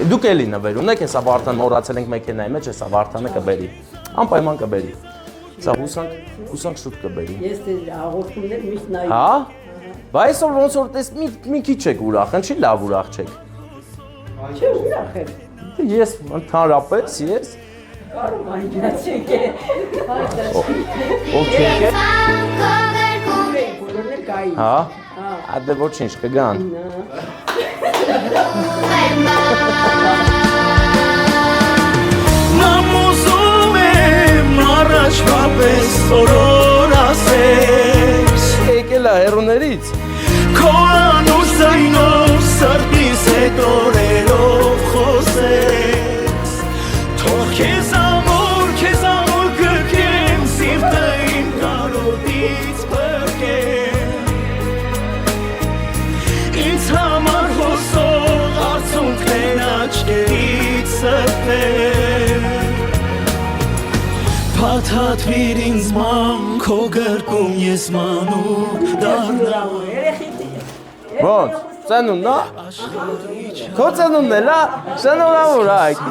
Դուք էլի նվեր ունեք, հեսա Վարդան մոռացել ենք մեքենայի մեջ, հեսա Վարդանը կբերի։ Անպայման կբերի։ Սա հուսանք շուտ կբերի։ Ես հաղորդումներ միշտ նայում։ Հա։ Բայց այսօր ոնց որ տես մի քիչ եք ուրախ, ինչի լավ ուրախ չեք։ Չէ, ուրախ եմ։ Ես ընդհանրապես ես Կարող այնքանացեք է։ ով չեք է։ Բոլորն էլ կային։ Հա։ Ադե ոչինչ կգան։ Մամուզում եմ առաջվա պես օրոր ասես Եկել է հեռուներից։ Քո անուշ ձայնով սրտիս հետ օրերով խոսես Թող քեզ ամոր գրկեմ սիրտը իմ կարոտից փրկեմ Ինձ համար հոսող արցունքներն աչքերից սրտեմ Փաթաթվիր ինձ ման քո գրկում ես մանուկ դառնամ Ոնց, ծնունդն է։ Քո ծնունդն է, լա, շնորհավոր այք։